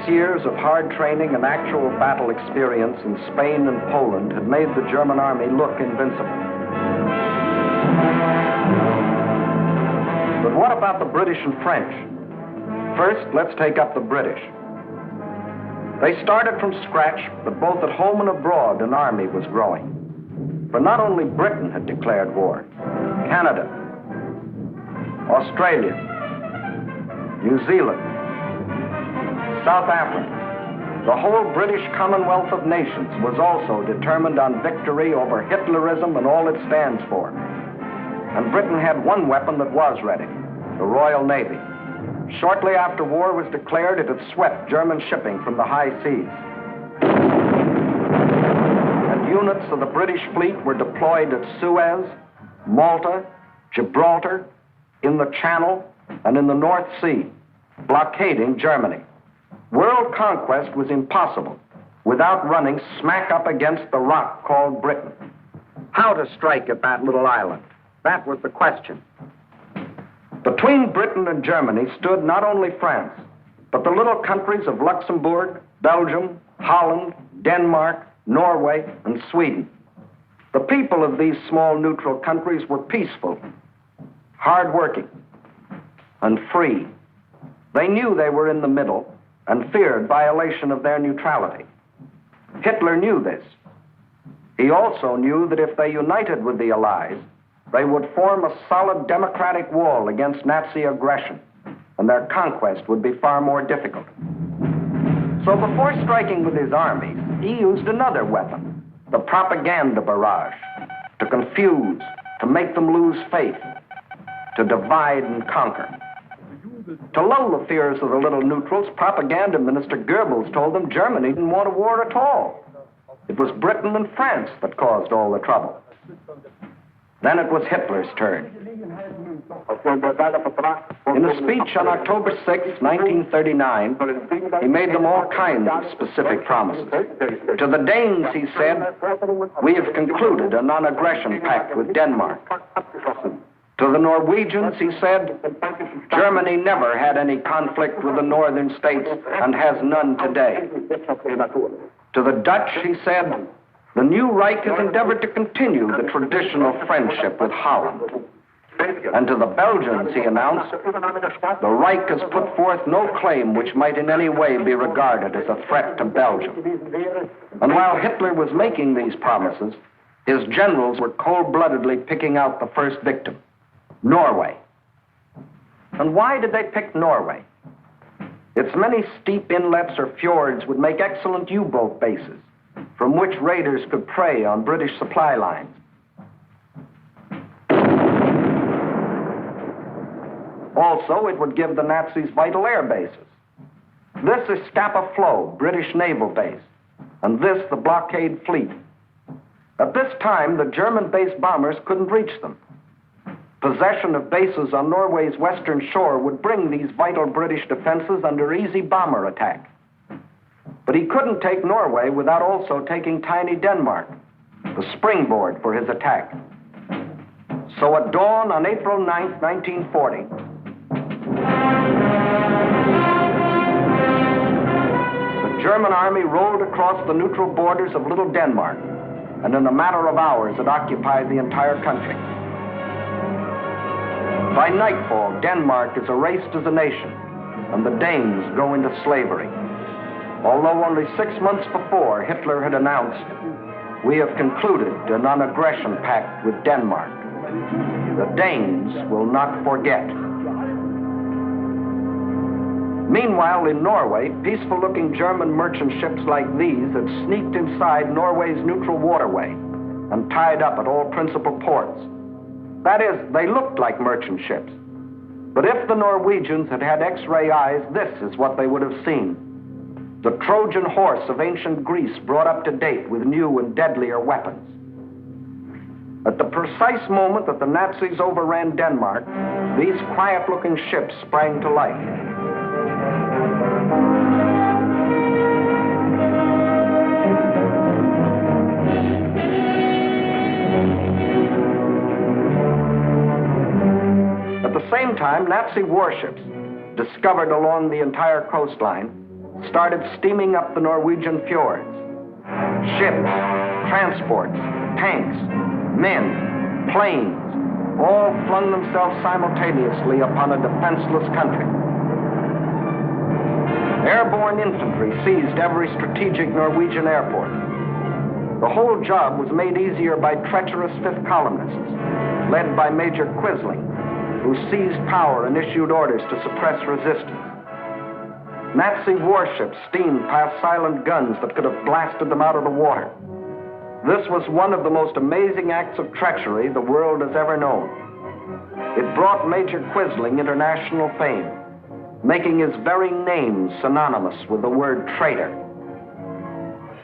Years of hard training and actual battle experience in Spain and Poland had made the German army look invincible. But what about the British and French? First, let's take up the British. They started from scratch, but both at home and abroad, an army was growing. For not only Britain had declared war, Canada, Australia, New Zealand, South Africa, the whole British Commonwealth of Nations was also determined on victory over Hitlerism and all it stands for. And Britain had one weapon that was ready, the Royal Navy. Shortly after war was declared, it had swept German shipping from the high seas. And units of the British fleet were deployed at Suez, Malta, Gibraltar, in the Channel, and in the North Sea, blockading Germany. World conquest was impossible without running smack up against the rock called Britain. How to strike at that little island? That was the question. Between Britain and Germany stood not only France, but the little countries of Luxembourg, Belgium, Holland, Denmark, Norway, and Sweden. The people of these small neutral countries were peaceful, hardworking, and free. They knew they were in the middle and feared violation of their neutrality. Hitler knew this. He also knew that if they united with the Allies, they would form a solid democratic wall against Nazi aggression, and their conquest would be far more difficult. So before striking with his armies, he used another weapon, the propaganda barrage, to confuse, to make them lose faith, to divide and conquer. To lull the fears of the little neutrals, propaganda minister Goebbels told them Germany didn't want a war at all. It was Britain and France that caused all the trouble. Then it was Hitler's turn. In a speech on October 6, 1939, he made them all kinds of specific promises. To the Danes, he said, "We have concluded a non-aggression pact with Denmark." To the Norwegians, he said, "Germany never had any conflict with the northern states and has none today." To the Dutch, he said, "The new Reich has endeavored to continue the traditional friendship with Holland." And to the Belgians, he announced, "The Reich has put forth no claim which might in any way be regarded as a threat to Belgium." And while Hitler was making these promises, his generals were cold-bloodedly picking out the first victim, Norway. And why did they pick Norway? Its many steep inlets or fjords would make excellent U-boat bases, from which raiders could prey on British supply lines. Also, it would give the Nazis vital air bases. This is Scapa Flow, British naval base, and this the blockade fleet. At this time, the German-based bombers couldn't reach them. Possession of bases on Norway's western shore would bring these vital British defenses under easy bomber attack. But he couldn't take Norway without also taking tiny Denmark, the springboard for his attack. So at dawn on April 9th, 1940, the German army rolled across the neutral borders of Little Denmark, and in a matter of hours it occupied the entire country. By nightfall, Denmark is erased as a nation, and the Danes go into slavery. Although only 6 months before, Hitler had announced, "We have concluded a non-aggression pact with Denmark. The Danes will not forget." Meanwhile, in Norway, peaceful-looking German merchant ships like these had sneaked inside Norway's neutral waterway and tied up at all principal ports. That is, they looked like merchant ships. But if the Norwegians had had X-ray eyes, this is what they would have seen. The Trojan horse of ancient Greece brought up to date with new and deadlier weapons. At the precise moment that the Nazis overran Denmark, these quiet-looking ships sprang to life. At the same time, Nazi warships, discovered along the entire coastline, started steaming up the Norwegian fjords. Ships, transports, tanks, men, planes, all flung themselves simultaneously upon a defenseless country. Airborne infantry seized every strategic Norwegian airport. The whole job was made easier by treacherous fifth columnists, led by Major Quisling, who seized power and issued orders to suppress resistance. Nazi warships steamed past silent guns that could have blasted them out of the water. This was one of the most amazing acts of treachery the world has ever known. It brought Major Quisling international fame, making his very name synonymous with the word traitor.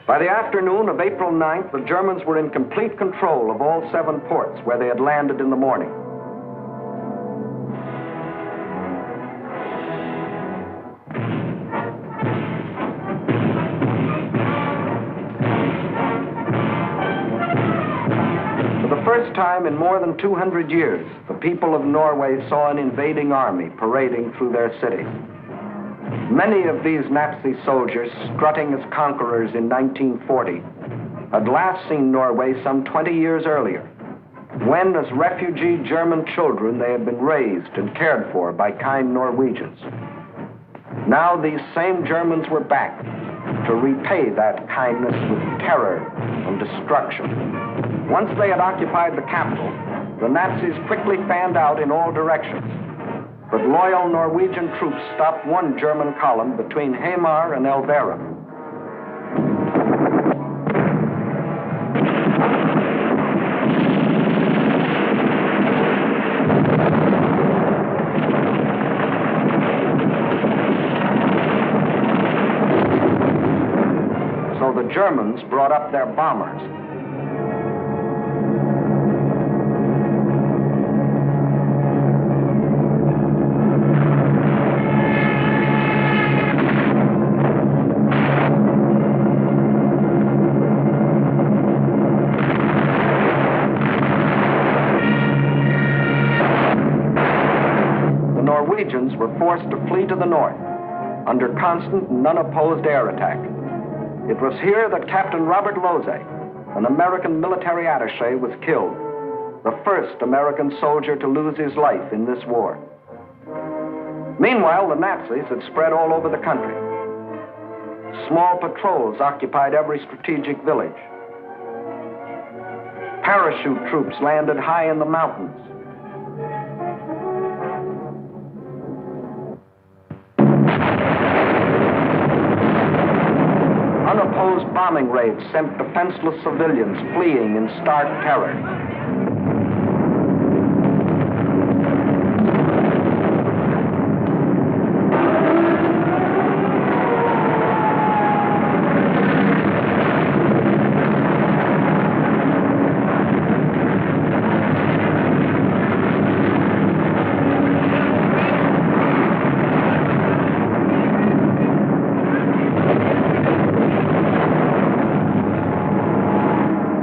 By the afternoon of April 9th, the Germans were in complete control of all 7 ports where they had landed in the morning. For the first time in more than 200 years, the people of Norway saw an invading army parading through their city. Many of these Nazi soldiers, strutting as conquerors in 1940, had last seen Norway some 20 years earlier, when, as refugee German children, they had been raised and cared for by kind Norwegians. Now these same Germans were back to repay that kindness with terror and destruction. Once they had occupied the capital, the Nazis quickly fanned out in all directions. But loyal Norwegian troops stopped one German column between Hamar and Elverum. So the Germans brought up their bombers. Norwegians were forced to flee to the north under constant and unopposed air attack. It was here that Captain Robert Losey, an American military attaché, was killed, the first American soldier to lose his life in this war. Meanwhile, the Nazis had spread all over the country. Small patrols occupied every strategic village. Parachute troops landed high in the mountains. Unopposed bombing raids sent defenseless civilians fleeing in stark terror.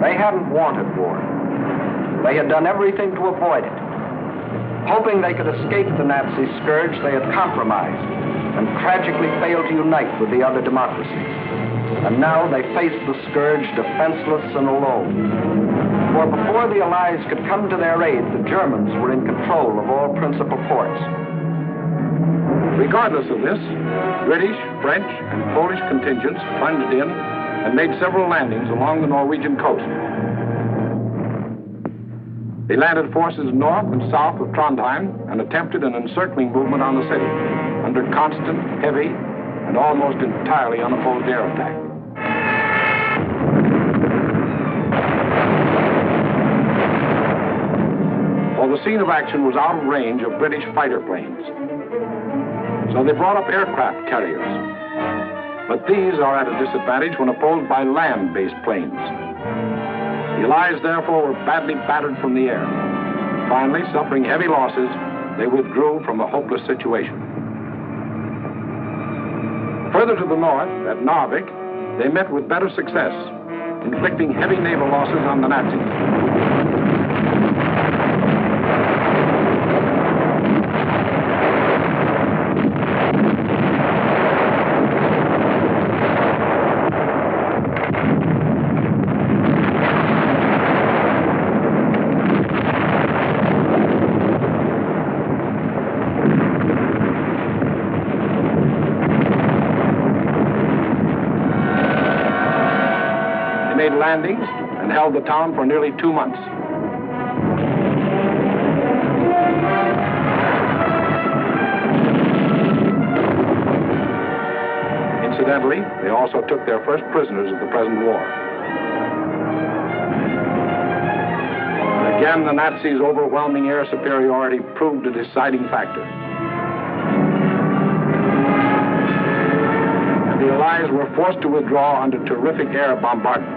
They hadn't wanted war. They had done everything to avoid it. Hoping they could escape the Nazi scourge, they had compromised and tragically failed to unite with the other democracies. And now they faced the scourge defenseless and alone. For before the Allies could come to their aid, the Germans were in control of all principal ports. Regardless of this, British, French, and Polish contingents plunged in and made several landings along the Norwegian coast. They landed forces north and south of Trondheim and attempted an encircling movement on the city under constant, heavy, and almost entirely unopposed air attack. Well, the scene of action was out of range of British fighter planes. So they brought up aircraft carriers. But these are at a disadvantage when opposed by land-based planes. The Allies, therefore, were badly battered from the air. Finally, suffering heavy losses, they withdrew from a hopeless situation. Further to the north, at Narvik, they met with better success, inflicting heavy naval losses on the Nazis. Landings and held the town for nearly 2 months. Incidentally, they also took their first prisoners of the present war. Again, the Nazis' overwhelming air superiority proved a deciding factor. And the Allies were forced to withdraw under terrific air bombardment.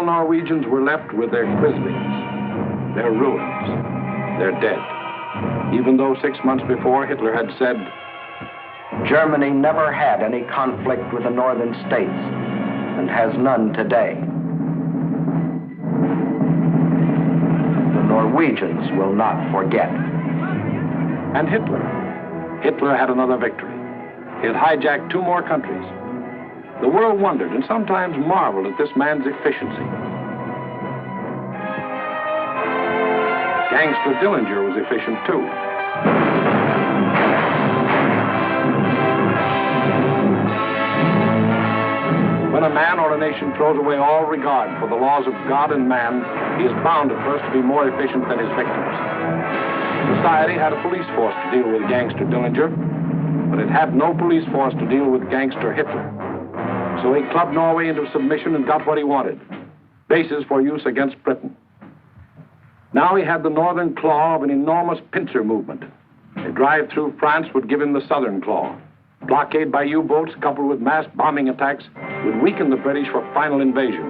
Norwegians were left with their Krislings, their ruins, their dead. Even though 6 months before Hitler had said, Germany never had any conflict with the northern states and has none today. The Norwegians will not forget. And Hitler had another victory. He had hijacked 2 more countries. The world wondered and sometimes marveled at this man's efficiency. Gangster Dillinger was efficient too. When a man or a nation throws away all regard for the laws of God and man, he is bound at first to be more efficient than his victims. Society had a police force to deal with Gangster Dillinger, but it had no police force to deal with Gangster Hitler. So he clubbed Norway into submission and got what he wanted, bases for use against Britain. Now he had the northern claw of an enormous pincer movement. A drive through France would give him the southern claw. Blockade by U-boats coupled with mass bombing attacks would weaken the British for final invasion.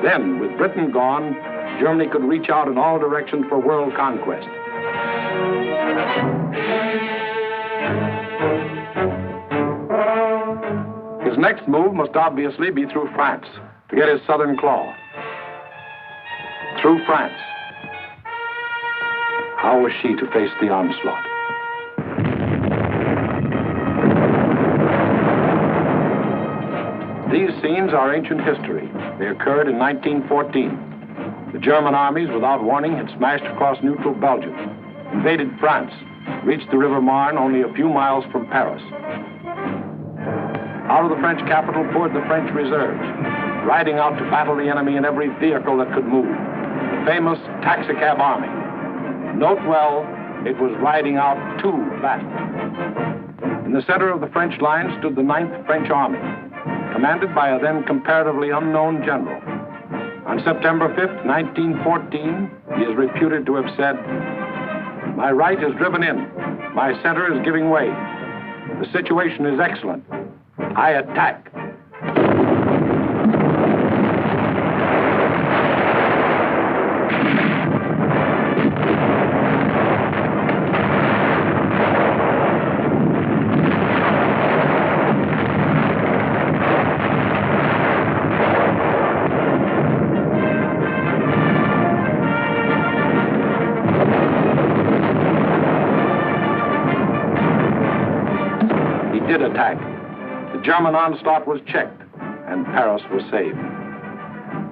Then, with Britain gone, Germany could reach out in all directions for world conquest. His next move must obviously be through France to get his southern claw. Through France. How was she to face the onslaught? These scenes are ancient history. They occurred in 1914. The German armies, without warning, had smashed across neutral Belgium, invaded France, reached the River Marne only a few miles from Paris. Out of the French capital poured the French reserves, riding out to battle the enemy in every vehicle that could move. famous taxicab army. Note well, it was riding out to battle. In the center of the French line stood the 9th French Army, commanded by a then comparatively unknown general. On September 5th, 1914, he is reputed to have said, "My right is driven in. My center is giving way. The situation is excellent. I attack." Attack. The German onslaught was checked, and Paris was saved.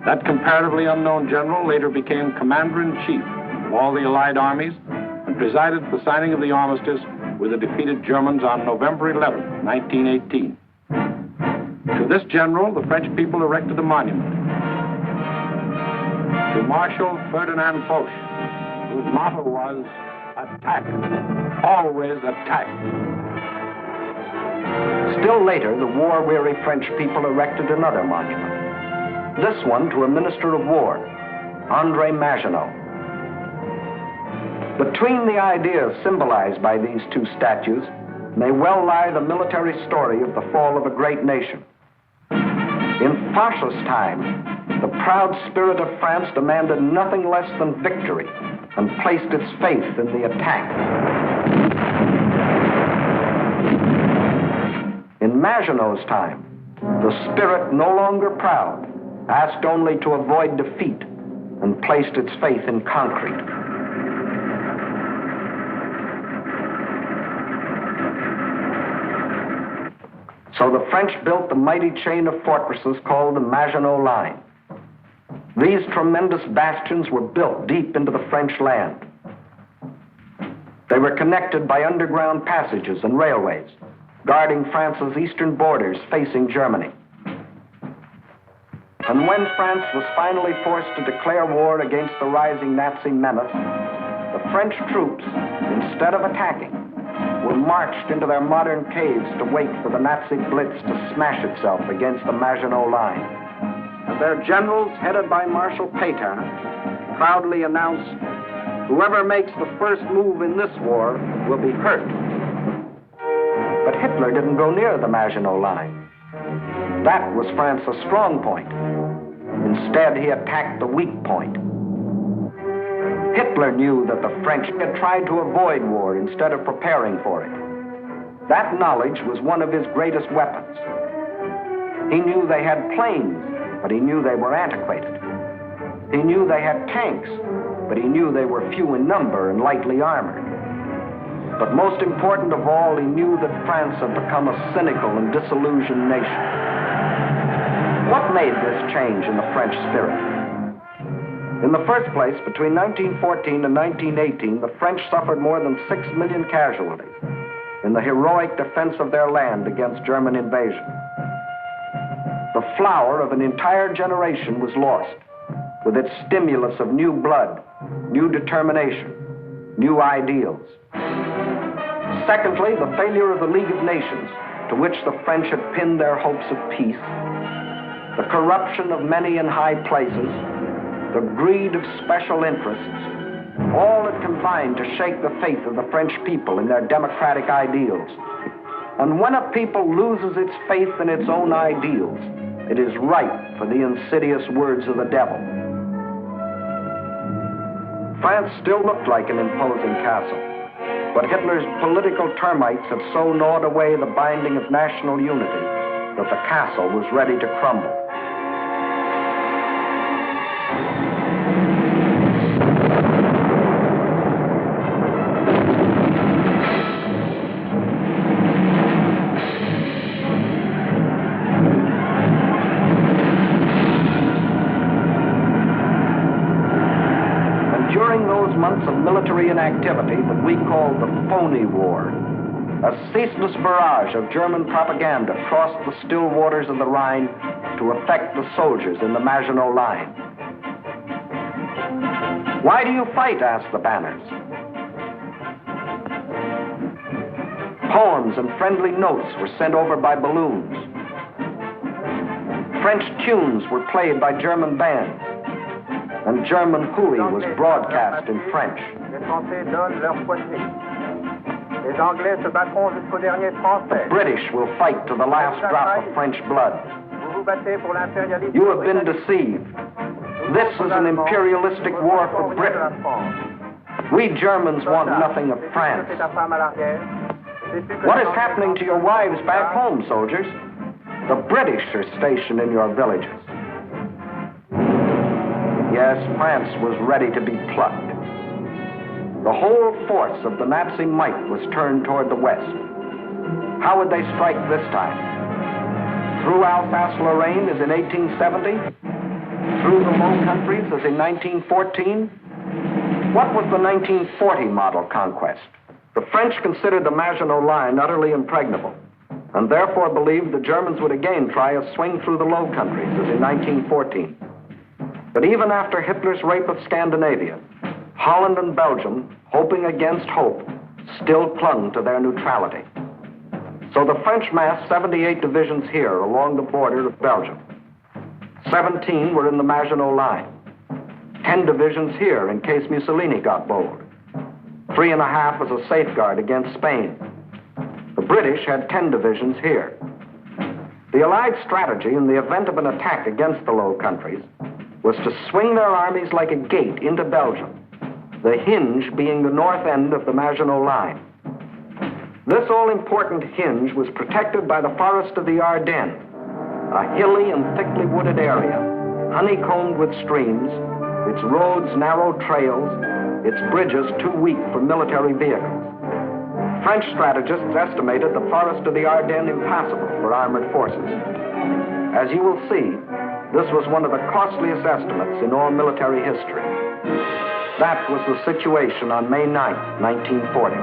That comparatively unknown general later became commander-in-chief of all the Allied armies and presided at the signing of the armistice with the defeated Germans on November 11, 1918. To this general, the French people erected a monument. To Marshal Ferdinand Foch, whose motto was, "Attack, always attack." Still later, the war-weary French people erected another monument. This one to a minister of war, André Maginot. Between the ideas symbolized by these two statues may well lie the military story of the fall of a great nation. In Foch's time, the proud spirit of France demanded nothing less than victory and placed its faith in the attack. In Maginot's time, the spirit, no longer proud, asked only to avoid defeat and placed its faith in concrete. So the French built the mighty chain of fortresses called the Maginot Line. These tremendous bastions were built deep into the French land. They were connected by underground passages and railways, guarding France's eastern borders facing Germany. And when France was finally forced to declare war against the rising Nazi menace, the French troops, instead of attacking, were marched into their modern caves to wait for the Nazi blitz to smash itself against the Maginot Line. And their generals, headed by Marshal Pétain, proudly announced, "Whoever makes the first move in this war will be hurt." But Hitler didn't go near the Maginot Line. That was France's strong point. Instead, he attacked the weak point. Hitler knew that the French had tried to avoid war instead of preparing for it. That knowledge was one of his greatest weapons. He knew they had planes, but he knew they were antiquated. He knew they had tanks, but he knew they were few in number and lightly armored. But most important of all, he knew that France had become a cynical and disillusioned nation. What made this change in the French spirit? In the first place, between 1914 and 1918, the French suffered more than 6 million casualties in the heroic defense of their land against German invasion. The flower of an entire generation was lost, with its stimulus of new blood, new determination, new ideals. Secondly, the failure of the League of Nations, to which the French had pinned their hopes of peace, the corruption of many in high places, the greed of special interests, all had combined to shake the faith of the French people in their democratic ideals. And when a people loses its faith in its own ideals, it is ripe for the insidious words of the devil. France still looked like an imposing castle, but Hitler's political termites had so gnawed away the binding of national unity that the castle was ready to crumble. Months of military inactivity that we call the phony war, a ceaseless barrage of German propaganda crossed the still waters of the Rhine to affect the soldiers in the Maginot Line. Why do you fight? Asked the banners. Poems and friendly notes were sent over by balloons. French tunes were played by German bands, and German hooey was broadcast in French. The British will fight to the last drop of French blood. You have been deceived. This is an imperialistic war for Britain. We Germans want nothing of France. What is happening to your wives back home, soldiers? The British are stationed in your villages. Yes, France was ready to be plucked. The whole force of the Nazi might was turned toward the west. How would they strike this time? Through Alsace-Lorraine as in 1870? Through the Low Countries as in 1914? What was the 1940 model conquest? The French considered the Maginot Line utterly impregnable, and therefore believed the Germans would again try a swing through the Low Countries as in 1914. But even after Hitler's rape of Scandinavia, Holland and Belgium, hoping against hope, still clung to their neutrality. So the French massed 78 divisions here along the border of Belgium. 17 were in the Maginot Line. 10 divisions here in case Mussolini got bold. 3.5 as a safeguard against Spain. The British had 10 divisions here. The Allied strategy in the event of an attack against the Low Countries was to swing their armies like a gate into Belgium, the hinge being the north end of the Maginot Line. This all-important hinge was protected by the forest of the Ardennes, a hilly and thickly wooded area, honeycombed with streams, its roads narrow trails, its bridges too weak for military vehicles. French strategists estimated the forest of the Ardennes impassable for armored forces. As you will see, this was one of the costliest estimates in all military history. That was the situation on May 9, 1940.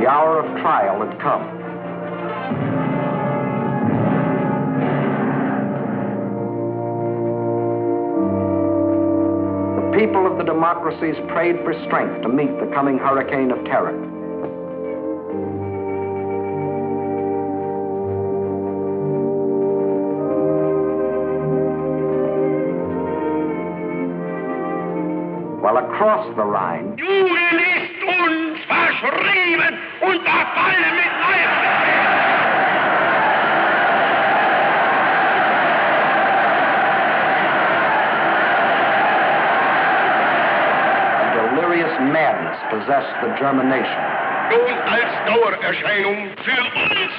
The hour of trial had come. The people of the democracies prayed for strength to meet the coming hurricane of terror. While across the Rhine, Juden ist uns verschrieben und verfallen mit Leibeswehr. delirious madness possessed the German nation. Nun als Dauererscheinung für uns,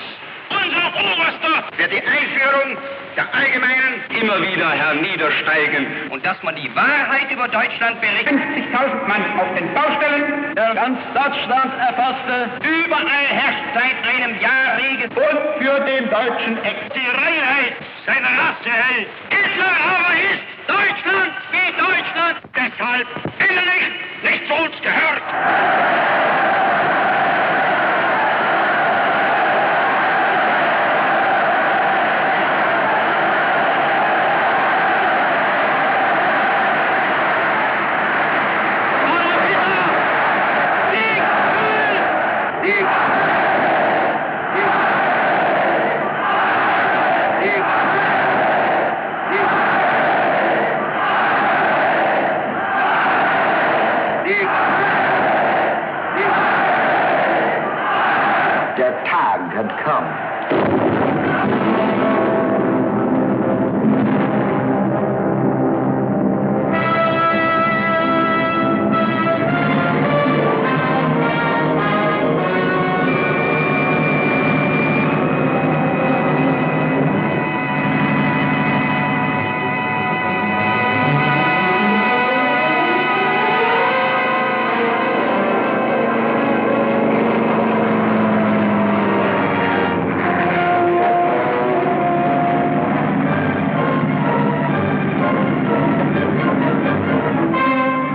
unser Oberster, wird die Einführung der allgemeinen immer wieder herniedersteigen. Und dass man die Wahrheit über Deutschland berichtet. 50.000 Mann auf den Baustellen, der ganz Deutschland erfasste. Überall herrscht seit einem Jahr Regen. Und für den deutschen die Reinheit seiner Rasse hält. Hitler aber ist Deutschland wie Deutschland. Deshalb innerlich nicht zu uns gehört. Der Tag had come.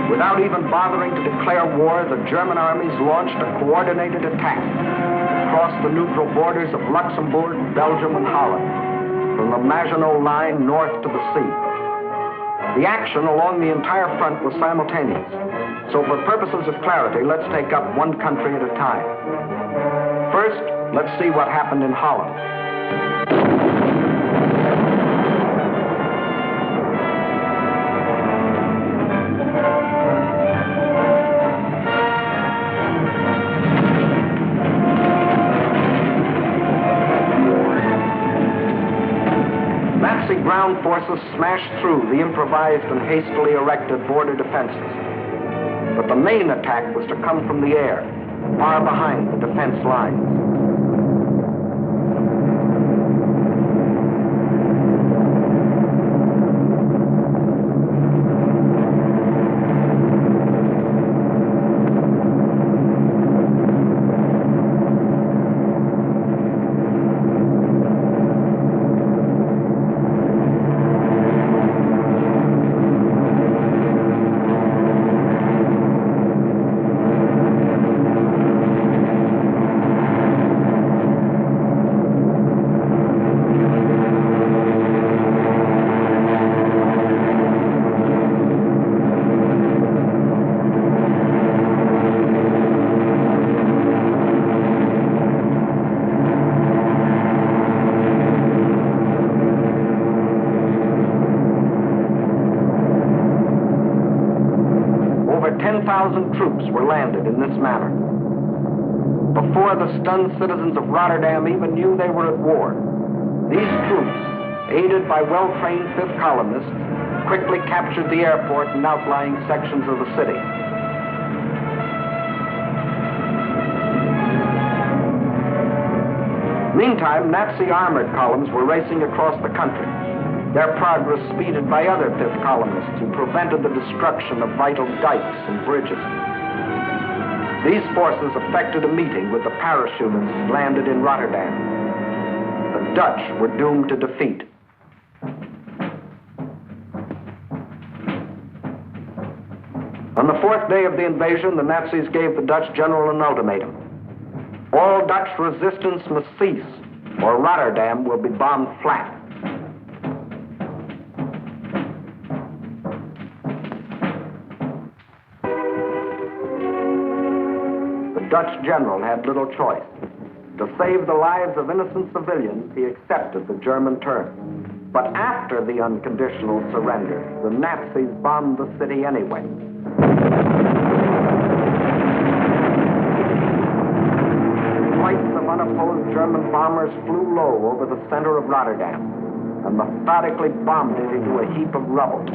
Without even bothering to declare war, the German armies launched a coordinated attack across the neutral borders of Luxembourg, Belgium, and Holland, from the Maginot Line north to the sea. The action along the entire front was simultaneous. So for purposes of clarity, let's take up one country at a time. First, let's see what happened in Holland. Nazi ground forces smashed through the improvised and hastily erected border defenses. But the main attack was to come from the air, far behind the defense lines. Over 10,000 troops were landed in this manner. Before the stunned citizens of Rotterdam even knew they were at war, these troops, aided by well-trained Fifth columnists, quickly captured the airport and outlying sections of the city. Meantime, Nazi armored columns were racing across the country, their progress speeded by other Fifth columnists who prevented the destruction of vital dikes and bridges. These forces effected a meeting with the parachutists landed in Rotterdam. The Dutch were doomed to defeat. On the fourth day of the invasion, the Nazis gave the Dutch general an ultimatum. All Dutch resistance must cease, or Rotterdam will be bombed flat. The Dutch general had little choice. To save the lives of innocent civilians, he accepted the German terms. But after the unconditional surrender, the Nazis bombed the city anyway. Flights of unopposed German bombers flew low over the center of Rotterdam and methodically bombed it into a heap of rubble.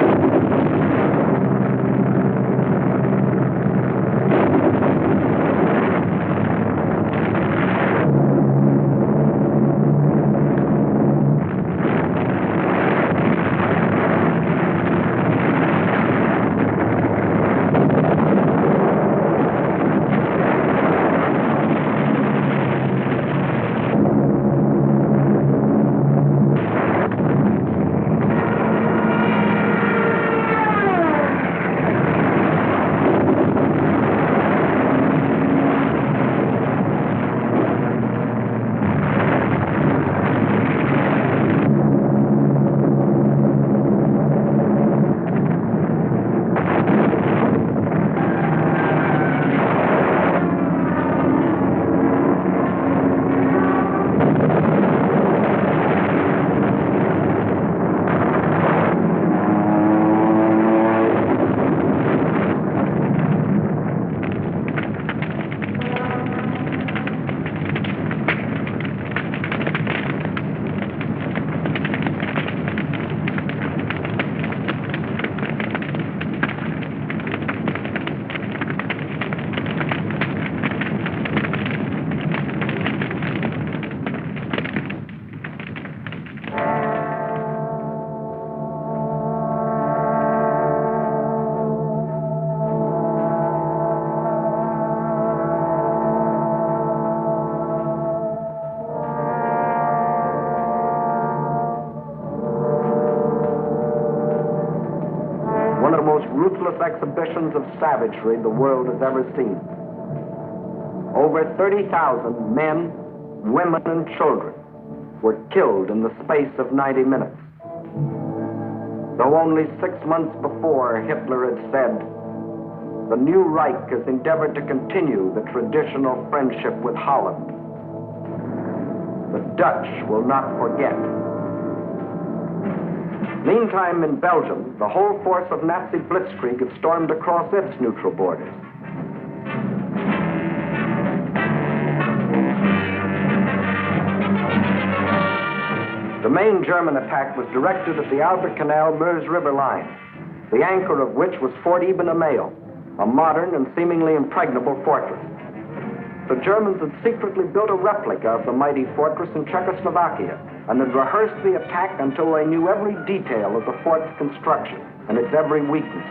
One of the most ruthless exhibitions of savagery the world has ever seen. Over 30,000 men, women, and children were killed in the space of 90 minutes. Though only 6 months before Hitler had said, the new Reich has endeavored to continue the traditional friendship with Holland. The Dutch will not forget. Meantime, in Belgium, the whole force of Nazi Blitzkrieg had stormed across its neutral borders. The main German attack was directed at the Albert Canal-Meuse River line, the anchor of which was Fort Eben Emael, a modern and seemingly impregnable fortress. The Germans had secretly built a replica of the mighty fortress in Czechoslovakia and had rehearsed the attack until they knew every detail of the fort's construction and its every weakness.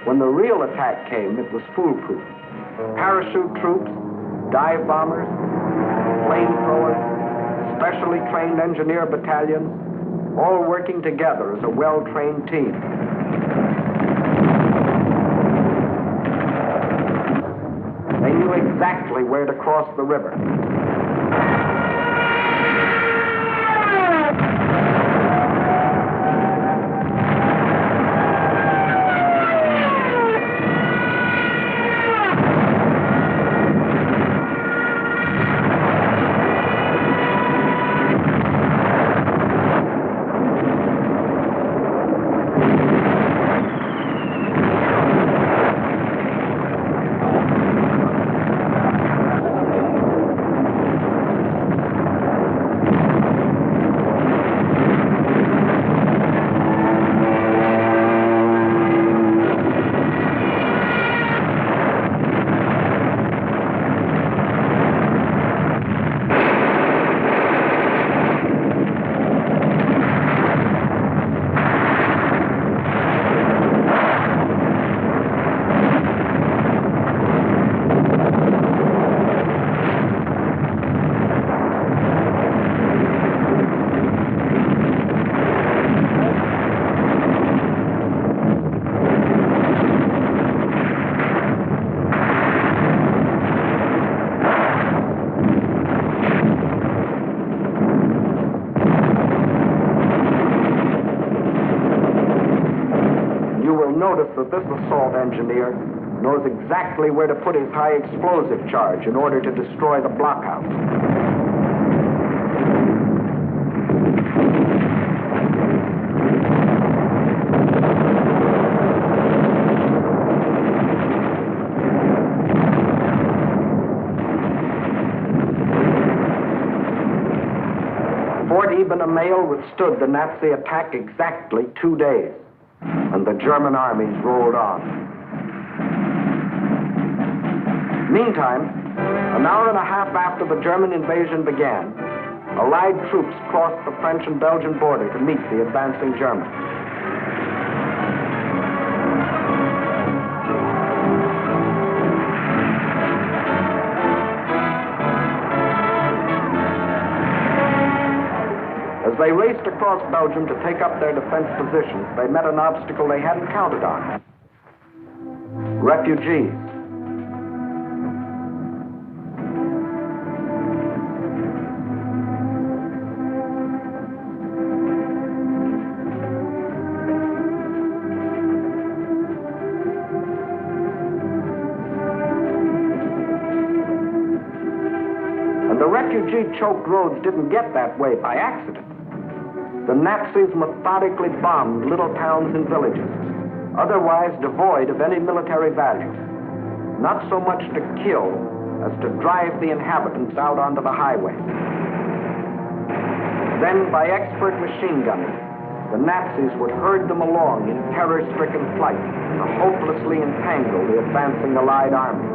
When the real attack came, it was foolproof. Parachute troops, dive bombers, flamethrowers, specially trained engineer battalions, all working together as a well-trained team. They knew exactly where to cross the river. Notice that this assault engineer knows exactly where to put his high explosive charge in order to destroy the blockhouse. Fort Eben Emael withstood the Nazi attack exactly 2 days. And the German armies rolled on. Meantime, an hour and a half after the German invasion began, Allied troops crossed the French and Belgian border to meet the advancing Germans. As they raced across Belgium to take up their defense positions, they met an obstacle they hadn't counted on. Refugees. And the refugee-choked roads didn't get that way by accident. The Nazis methodically bombed little towns and villages, otherwise devoid of any military value, not so much to kill as to drive the inhabitants out onto the highway. Then, by expert machine gunning, the Nazis would herd them along in terror-stricken flight to hopelessly entangle the advancing Allied armies.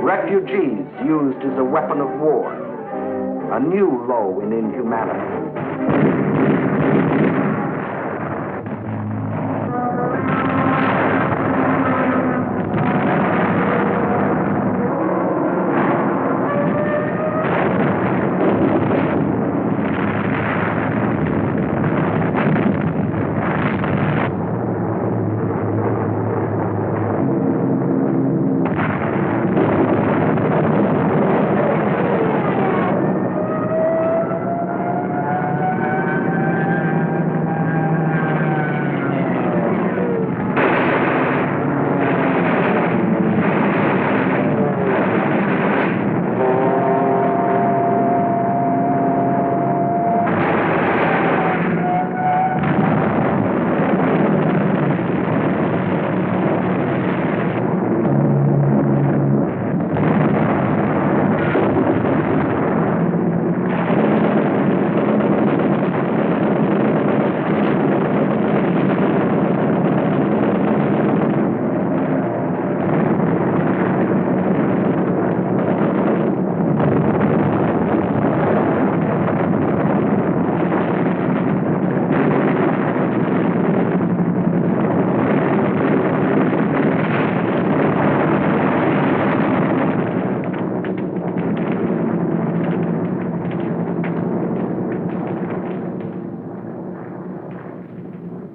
Refugees used as a weapon of war, a new low in inhumanity.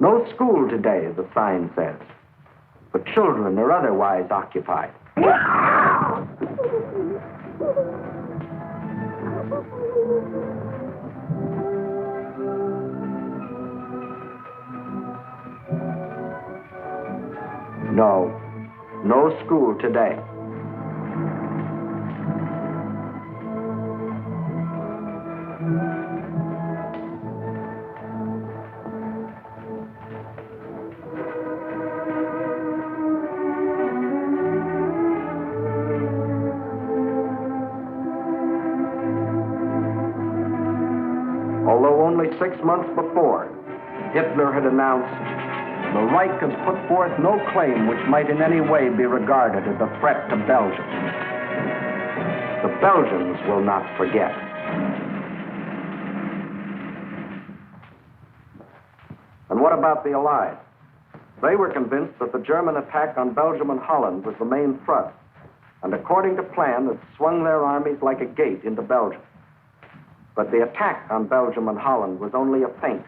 No school today, the sign says. But children are otherwise occupied. No school today. Although only 6 months before, Hitler had announced, "The Reich has put forth no claim which might in any way be regarded as a threat to Belgium." The Belgians will not forget. And what about the Allies? They were convinced that the German attack on Belgium and Holland was the main thrust, and according to plan, had swung their armies like a gate into Belgium. But the attack on Belgium and Holland was only a feint.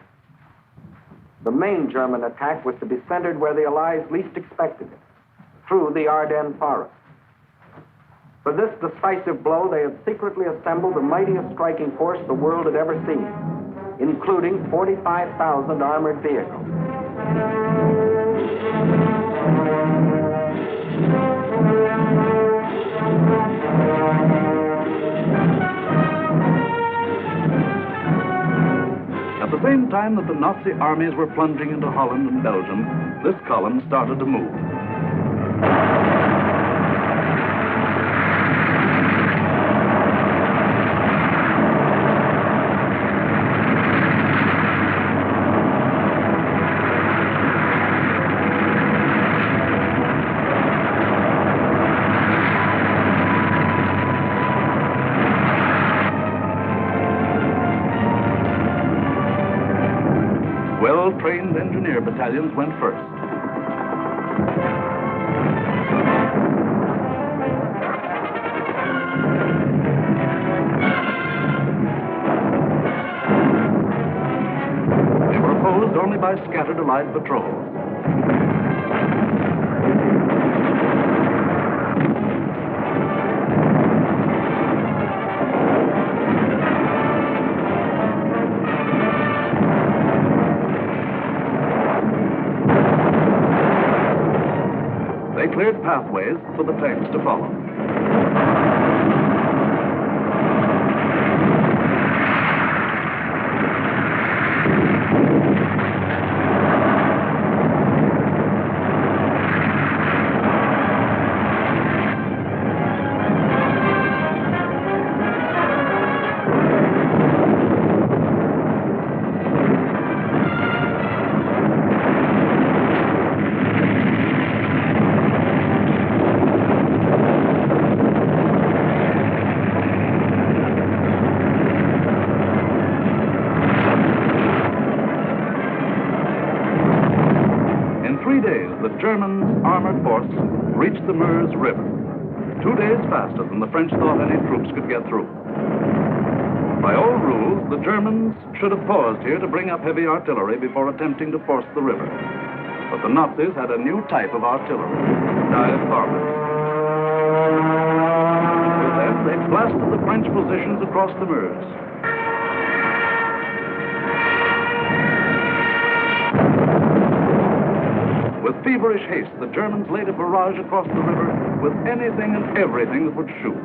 The main German attack was to be centered where the Allies least expected it, through the Ardennes forest. For this decisive blow, they had secretly assembled the mightiest striking force the world had ever seen, including 45,000 armored vehicles. At the same time that the Nazi armies were plunging into Holland and Belgium, this column started to move. Well-trained engineer battalions went first. They were opposed only by scattered Allied patrols. They cleared pathways for the tanks to follow. The German armored force reached the Meuse River, 2 days faster than the French thought any troops could get through. By old rules, the Germans should have paused here to bring up heavy artillery before attempting to force the river. But the Nazis had a new type of artillery, dive bombers. With them, they blasted the French positions across the Meuse. With feverish haste, the Germans laid a barrage across the river with anything and everything that would shoot.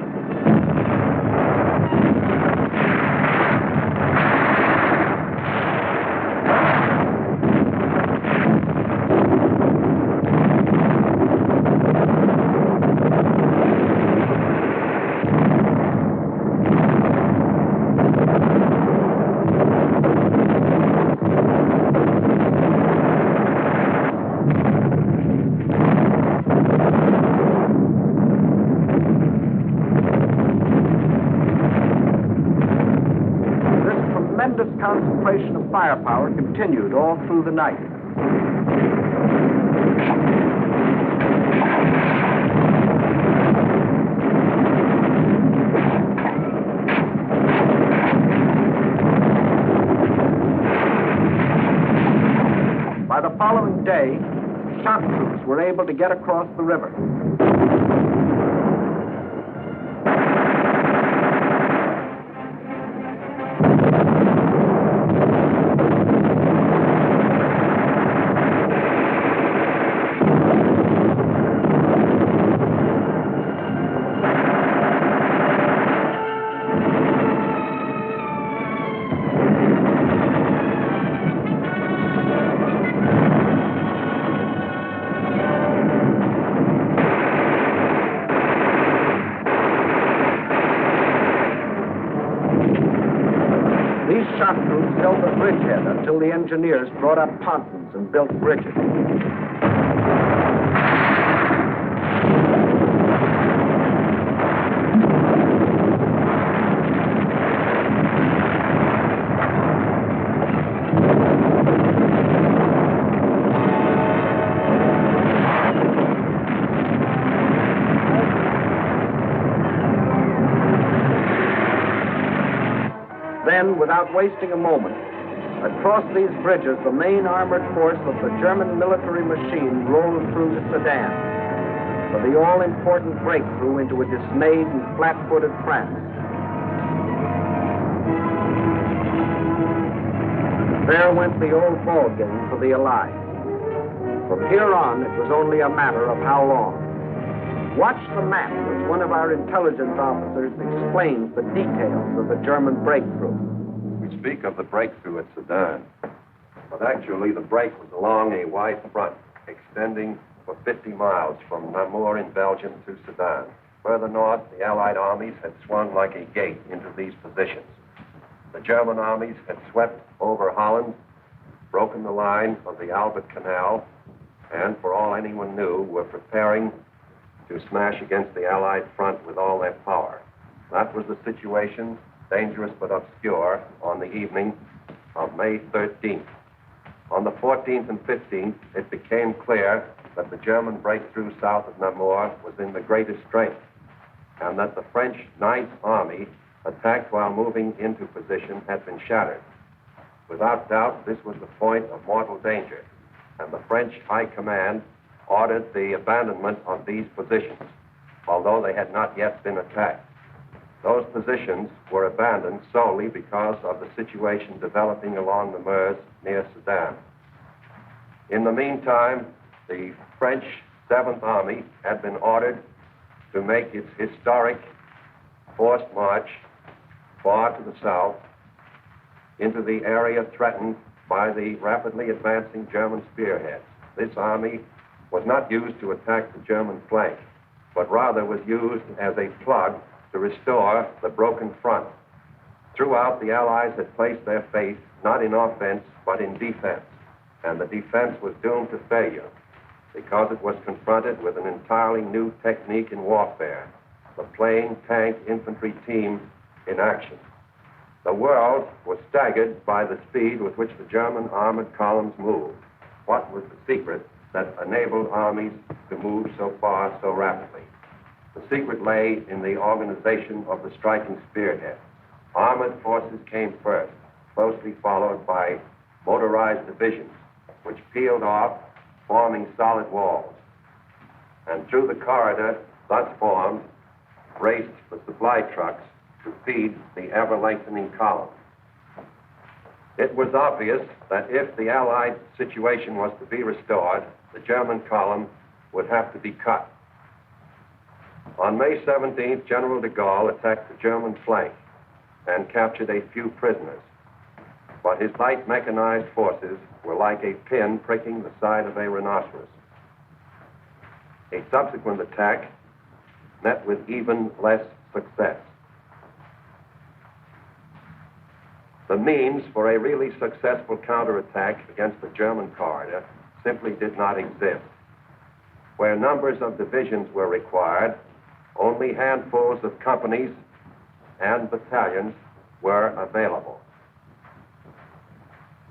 Tremendous concentration of firepower continued all through the night. By the following day, shock troops were able to get across the river. Shock troops held the bridgehead until the engineers brought up pontons and built bridges. Then, without wasting a moment, across these bridges, the main armored force of the German military machine rolled through to Sedan for the all-important breakthrough into a dismayed and flat-footed France. There went the old ball game for the Allies. From here on, it was only a matter of how long. Watch the map as one of our intelligence officers explains the details of the German breakthrough. We speak of the breakthrough at Sedan, but actually the break was along a wide front extending for 50 miles from Namur in Belgium to Sedan. Further north, the Allied armies had swung like a gate into these positions. The German armies had swept over Holland, broken the line of the Albert Canal, and for all anyone knew, were preparing to smash against the Allied front with all their power. That was the situation, dangerous but obscure, on the evening of May 13th. On the 14th and 15th, it became clear that the German breakthrough south of Namur was in the greatest strength, and that the French Ninth Army, attacked while moving into position, had been shattered. Without doubt, this was the point of mortal danger, and the French High Command ordered the abandonment of these positions, although they had not yet been attacked. Those positions were abandoned solely because of the situation developing along the Meuse near Sedan. In the meantime, the French 7th Army had been ordered to make its historic forced march far to the south into the area threatened by the rapidly advancing German spearheads. This army was not used to attack the German flank, but rather was used as a plug to restore the broken front. Throughout, the Allies had placed their faith not in offense, but in defense, and the defense was doomed to failure because it was confronted with an entirely new technique in warfare, the plain tank infantry team in action. The world was staggered by the speed with which the German armored columns moved. What was the secret that enabled armies to move so far so rapidly? The secret lay in the organization of the striking spearhead. Armored forces came first, closely followed by motorized divisions, which peeled off, forming solid walls. And through the corridor thus formed raced the supply trucks to feed the ever-lengthening column. It was obvious that if the Allied situation was to be restored, the German column would have to be cut. On May 17th, General de Gaulle attacked the German flank and captured a few prisoners. But his light mechanized forces were like a pin pricking the side of a rhinoceros. A subsequent attack met with even less success. The means for a really successful counterattack against the German corridor simply did not exist. Where numbers of divisions were required, only handfuls of companies and battalions were available.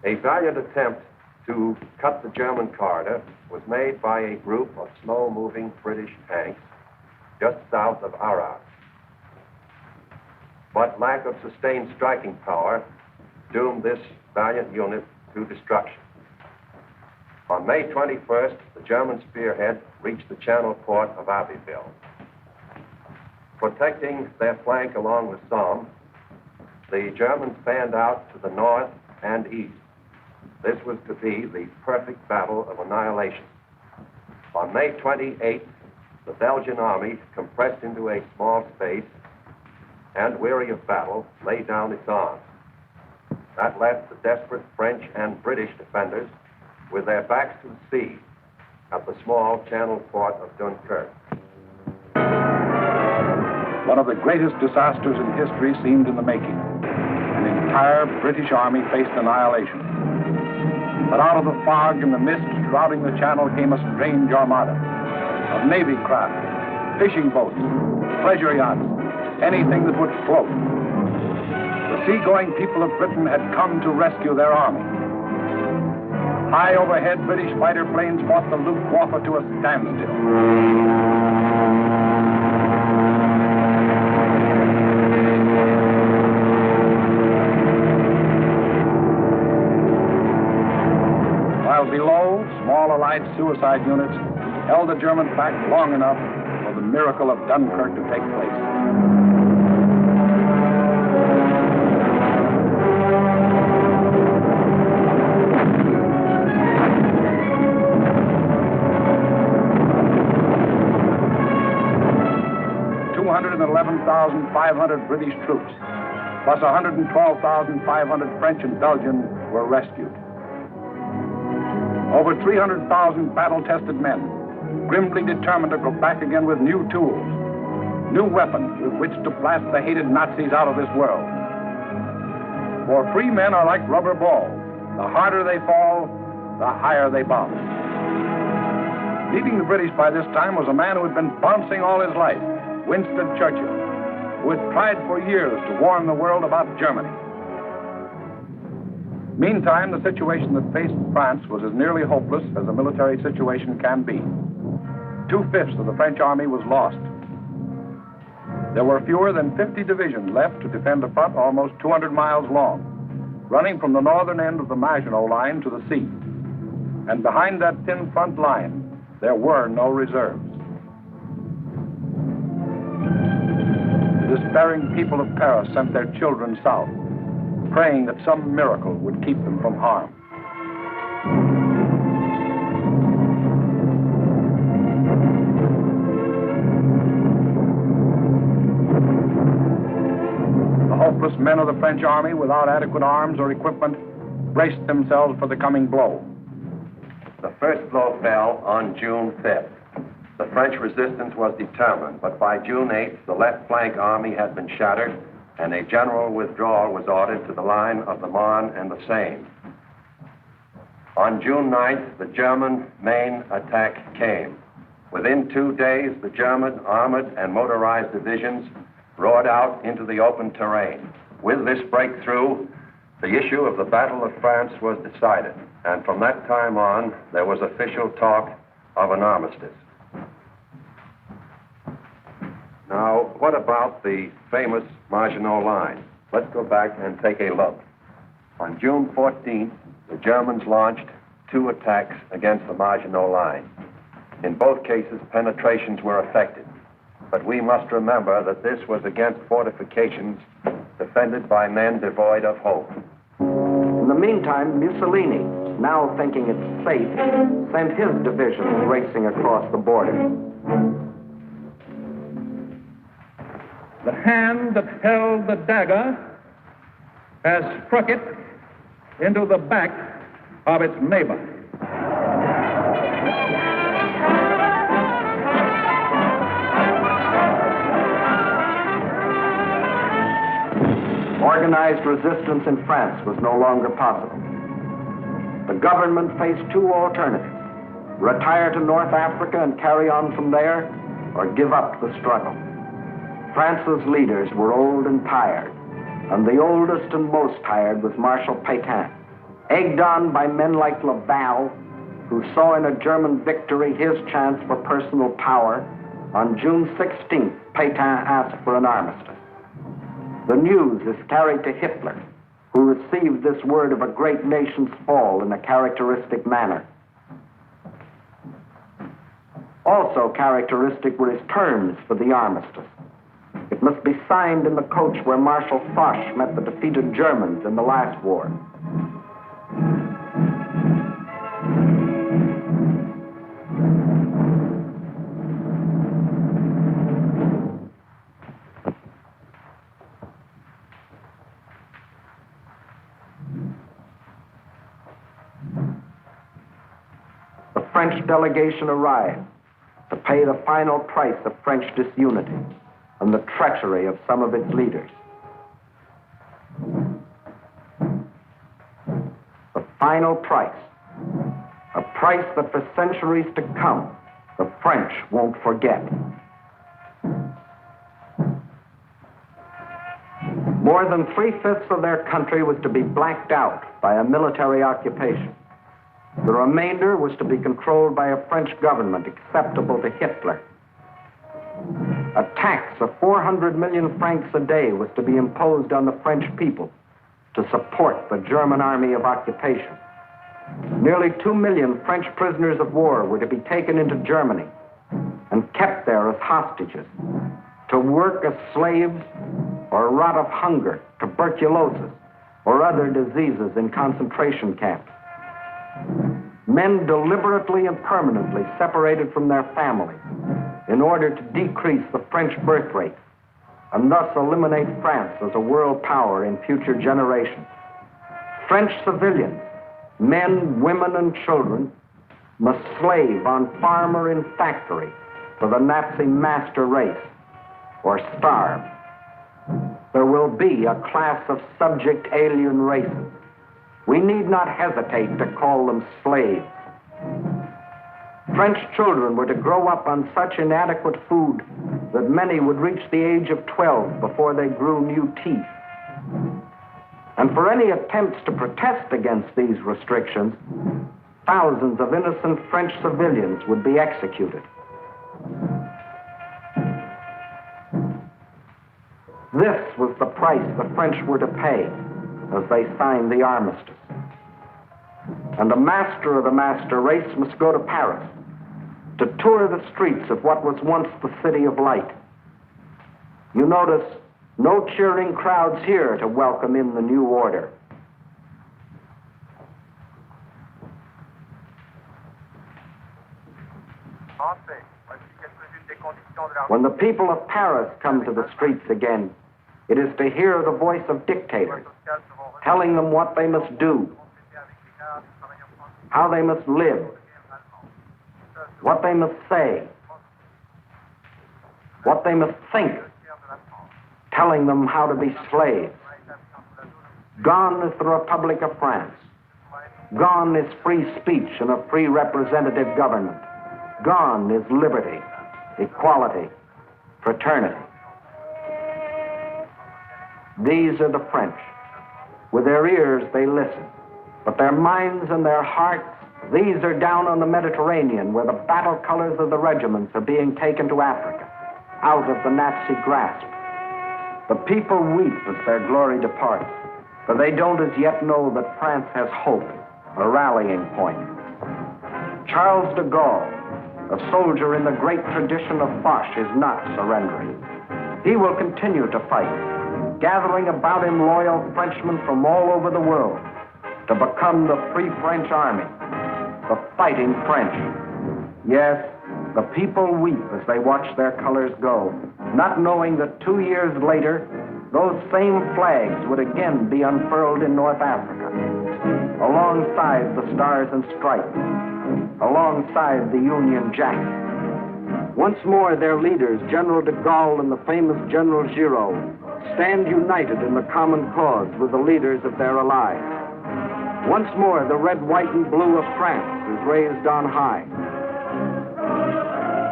A valiant attempt to cut the German corridor was made by a group of slow-moving British tanks just south of Arras. But lack of sustained striking power doomed this valiant unit to destruction. On May 21st, the German spearhead reached the channel port of Abbeville. Protecting their flank along the Somme, the Germans fanned out to the north and east. This was to be the perfect battle of annihilation. On May 28th, the Belgian army, compressed into a small space and weary of battle, laid down its arms. That left the desperate French and British defenders with their backs to the sea at the small channel port of Dunkirk. One of the greatest disasters in history seemed in the making. An entire British army faced annihilation. But out of the fog and the mist shrouding the channel came a strange armada of Navy craft, fishing boats, pleasure yachts, anything that would float. The seagoing people of Britain had come to rescue their army. High overhead, British fighter planes fought the Luftwaffe to a standstill. While below, small Allied suicide units held the Germans back long enough for the miracle of Dunkirk to take place. $211,500 British troops, plus 112,500 French and Belgian, were rescued. Over 300,000 battle-tested men, grimly determined to go back again with new tools, new weapons with which to blast the hated Nazis out of this world. For free men are like rubber balls. The harder they fall, the higher they bounce. Leading the British by this time was a man who had been bouncing all his life, Winston Churchill, who had tried for years to warn the world about Germany. Meantime, the situation that faced France was as nearly hopeless as a military situation can be. 2/5 of the French army was lost. There were fewer than 50 divisions left to defend a front almost 200 miles long, running from the northern end of the Maginot Line to the sea. And behind that thin front line, there were no reserves. The despairing people of Paris sent their children south, praying that some miracle would keep them from harm. The hopeless men of the French army, without adequate arms or equipment, braced themselves for the coming blow. The first blow fell on June 5th. The French resistance was determined, but by June 8th, the left flank army had been shattered, and a general withdrawal was ordered to the line of the Marne and the Seine. On June 9th, the German main attack came. Within 2 days, the German armored and motorized divisions roared out into the open terrain. With this breakthrough, the issue of the Battle of France was decided, and from that time on, there was official talk of an armistice. Now, what about the famous Maginot Line? Let's go back and take a look. On June 14th, the Germans launched 2 attacks against the Maginot Line. In both cases, penetrations were effected. But we must remember that this was against fortifications defended by men devoid of hope. In the meantime, Mussolini, now thinking it safe, sent his divisions racing across the border. The hand that held the dagger has struck it into the back of its neighbor. Organized resistance in France was no longer possible. The government faced 2 alternatives: retire to North Africa and carry on from there, or give up the struggle. France's leaders were old and tired, and the oldest and most tired was Marshal Pétain. Egged on by men like Laval, who saw in a German victory his chance for personal power, on June 16th, Pétain asked for an armistice. The news is carried to Hitler, who received this word of a great nation's fall in a characteristic manner. Also characteristic were his terms for the armistice. It must be signed in the coach where Marshal Foch met the defeated Germans in the last war. The French delegation arrived to pay the final price of French disunity and the treachery of some of its leaders. The final price, a price that for centuries to come, the French won't forget. More than 3/5 of their country was to be blacked out by a military occupation. The remainder was to be controlled by a French government acceptable to Hitler. A tax of 400 million francs a day was to be imposed on the French people to support the German army of occupation. Nearly 2 million French prisoners of war were to be taken into Germany and kept there as hostages, to work as slaves or rot of hunger, tuberculosis, or other diseases in concentration camps. Men deliberately and permanently separated from their families in order to decrease the French birth rate and thus eliminate France as a world power in future generations. French civilians, men, women, and children, must slave on farm or in factory for the Nazi master race or starve. There will be a class of subject alien races. We need not hesitate to call them slaves. French children were to grow up on such inadequate food that many would reach the age of 12 before they grew new teeth. And for any attempts to protest against these restrictions, thousands of innocent French civilians would be executed. This was the price the French were to pay as they signed the armistice. And the master of the master race must go to Paris to tour the streets of what was once the City of Light. You notice no cheering crowds here to welcome in the new order. When the people of Paris come to the streets again, it is to hear the voice of dictators telling them what they must do, how they must live, what they must say, what they must think, telling them how to be slaves. Gone is the Republic of France. Gone is free speech and a free representative government. Gone is liberty, equality, fraternity. These are the French. With their ears, they listen. But their minds and their hearts, these are down on the Mediterranean, where the battle colors of the regiments are being taken to Africa, out of the Nazi grasp. The people weep as their glory departs, for they don't as yet know that France has hope, a rallying point. Charles de Gaulle, a soldier in the great tradition of Foch, is not surrendering. He will continue to fight, gathering about him loyal Frenchmen from all over the world to become the Free French Army, the fighting French. Yes, the people weep as they watch their colors go, not knowing that 2 years later, those same flags would again be unfurled in North Africa, alongside the Stars and Stripes, alongside the Union Jack. Once more, their leaders, General de Gaulle and the famous General Giraud, stand united in the common cause with the leaders of their allies. Once more, the red, white, and blue of France is raised on high.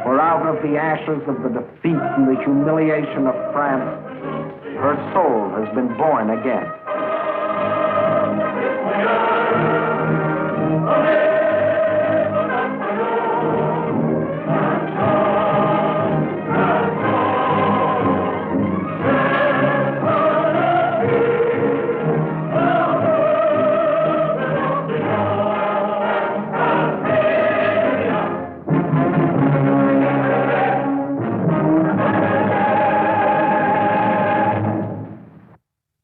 For out of the ashes of the defeat and the humiliation of France, her soul has been born again.